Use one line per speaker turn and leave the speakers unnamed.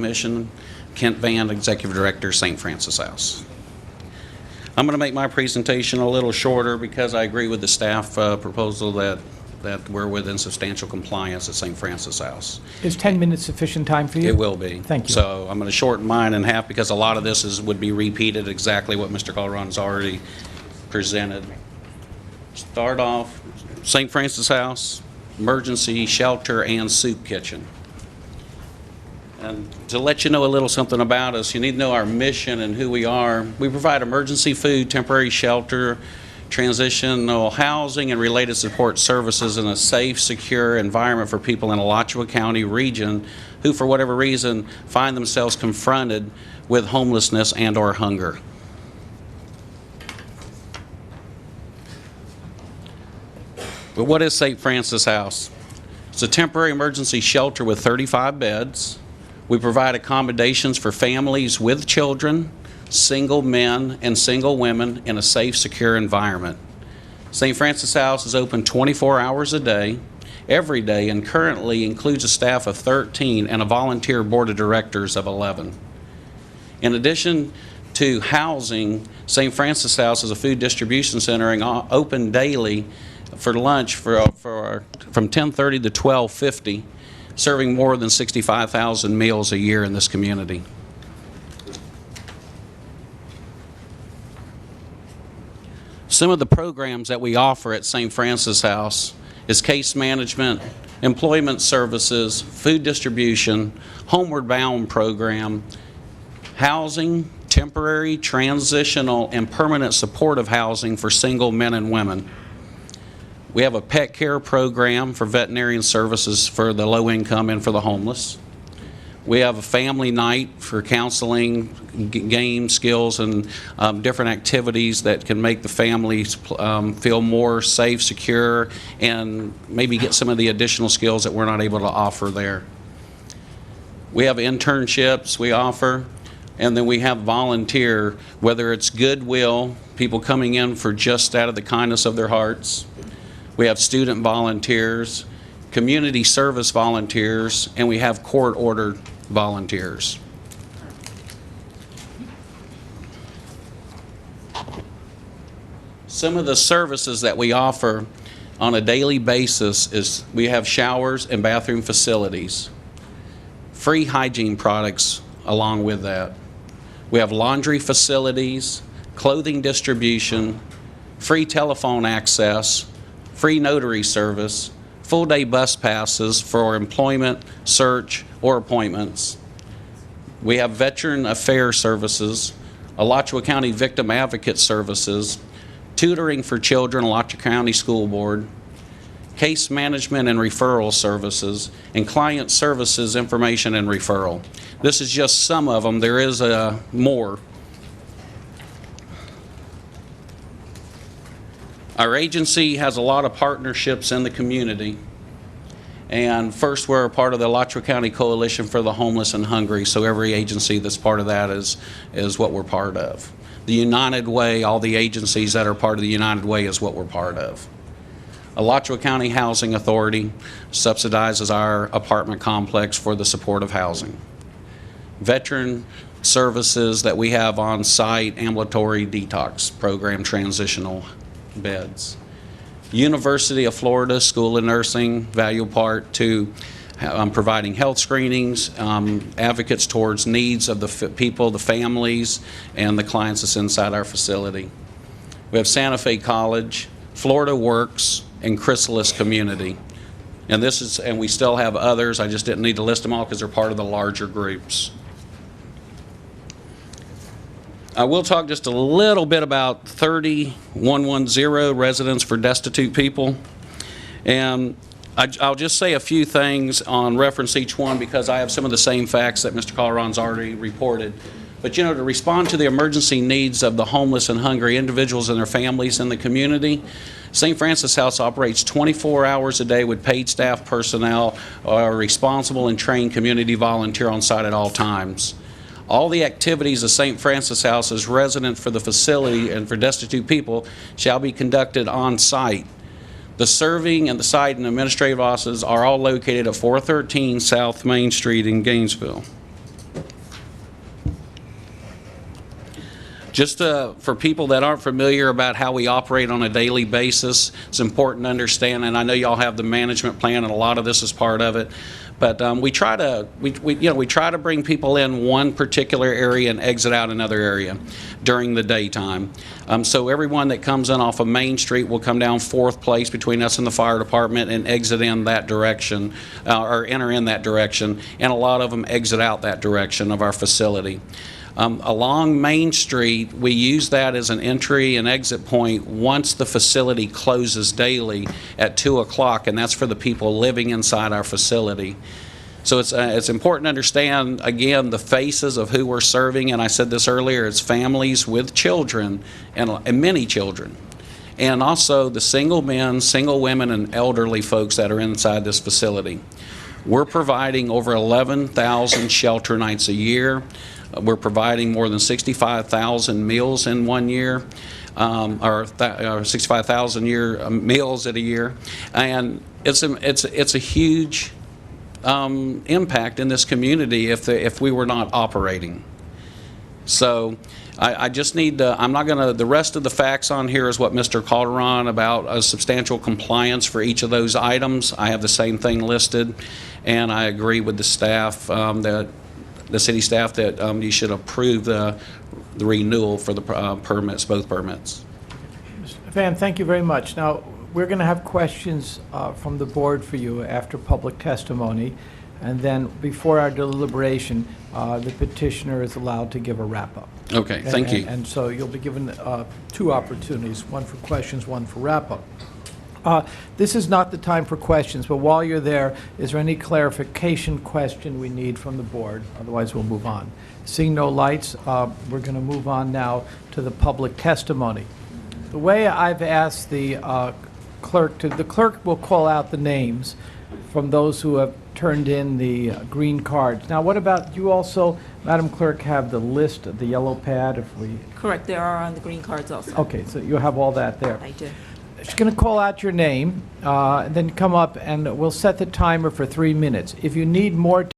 Commission, Kent Vann, Executive Director, St. Francis House. I'm going to make my presentation a little shorter because I agree with the staff proposal that we're within substantial compliance at St. Francis House.
Is 10 minutes sufficient time for you?
It will be.
Thank you.
So I'm going to shorten mine in half because a lot of this would be repeated exactly what Mr. Calderon's already presented. Start off, St. Francis House, emergency shelter and soup kitchen. And to let you know a little something about us, you need to know our mission and who we are. We provide emergency food, temporary shelter, transitional housing, and related support services in a safe, secure environment for people in Alachua County region who, for whatever reason, find themselves confronted with homelessness and/or hunger. But what is St. Francis House? It's a temporary emergency shelter with 35 beds. We provide accommodations for families with children, single men and single women in a safe, secure environment. St. Francis House is open 24 hours a day, every day, and currently includes a staff of 13 and a volunteer board of directors of 11. In addition to housing, St. Francis House is a food distribution center and open daily for lunch from 10:30 to 12:50. Serving more than 65,000 meals a year in this community. Some of the programs that we offer at St. Francis House is case management, employment services, food distribution, homeward bound program, housing, temporary, transitional, and permanent supportive housing for single men and women. We have a pet care program for veterinarian services for the low income and for the homeless. We have a family night for counseling, game skills, and different activities that can make the families feel more safe, secure, and maybe get some of the additional skills that we're not able to offer there. We have internships we offer, and then we have volunteer, whether it's goodwill, people coming in for just out of the kindness of their hearts. We have student volunteers, community service volunteers, and we have court-ordered volunteers. Some of the services that we offer on a daily basis is we have showers and bathroom facilities, free hygiene products along with that. We have laundry facilities, clothing distribution, free telephone access, free notary service, full-day bus passes for employment, search, or appointments. We have veteran affairs services, Alachua County Victim Advocate Services, tutoring for children, Alachua County School Board, case management and referral services, and client services information and referral. This is just some of them. There is more. Our agency has a lot of partnerships in the community. And first, we're a part of the Alachua County Coalition for the Homeless and Hungry, so every agency that's part of that is what we're part of. The United Way, all the agencies that are part of the United Way is what we're part of. Alachua County Housing Authority subsidizes our apartment complex for the supportive housing. Veteran services that we have on site, ambulatory detox program, transitional beds. University of Florida School of Nursing, value part to providing health screenings, advocates towards needs of the people, the families, and the clients that's inside our facility. We have Santa Fe College, Florida Works, and Chrysalis Community. And we still have others. I just didn't need to list them all because they're part of the larger groups. I will talk just a little bit about 30110 Residence for Destitute People. And I'll just say a few things on reference each one because I have some of the same facts that Mr. Calderon's already reported. But to respond to the emergency needs of the homeless and hungry individuals and their families in the community, St. Francis House operates 24 hours a day with paid staff personnel who are responsible and trained community volunteer on site at all times. All the activities of St. Francis House as resident for the facility and for destitute people shall be conducted on site. The serving and the site and administrative offices are all located at 413 South Main Street in Gainesville. Just for people that aren't familiar about how we operate on a daily basis, it's important to understand, and I know y'all have the management plan, and a lot of this is part of it. But we try to bring people in one particular area and exit out another area during the daytime. So everyone that comes in off of Main Street will come down 4th Place between us and the fire department and exit in that direction, or enter in that direction, and a lot of them exit out that direction of our facility. Along Main Street, we use that as an entry and exit point once the facility closes daily at 2 o'clock, and that's for the people living inside our facility. So it's important to understand, again, the faces of who we're serving, and I said this earlier, it's families with children and many children. And also the single men, single women, and elderly folks that are inside this facility. We're providing over 11,000 shelter nights a year. We're providing more than 65,000 meals in 1 year, or 65,000 meals in a year, and it's a huge impact in this community if we were not operating. So I just need to, I'm not going to, the rest of the facts on here is what Mr. Calderon about a substantial compliance for each of those items. I have the same thing listed, and I agree with the staff the city staff that you should approve the renewal for the permits, both permits.
Mr. Vann, thank you very much. Now, we're going to have questions from the board for you after public testimony, and then before our deliberation, the petitioner is allowed to give a wrap-up.
Okay, thank you.
And so you'll be given 2 opportunities, one for questions, one for wrap-up. This is not the time for questions, but while you're there, is there any clarification question we need from the board? Otherwise, we'll move on. Seeing no lights, we're going to move on now to the public testimony. The way I've asked the clerk to, the clerk will call out the names from those who have turned in the green cards. Now, what about, you also, Madam Clerk, have the list of the yellow pad if we...
Correct, they are on the green cards also.
Okay, so you have all that there.
I do.
She's going to call out your name, and then come up, and we'll set the timer for 3 minutes. If you need more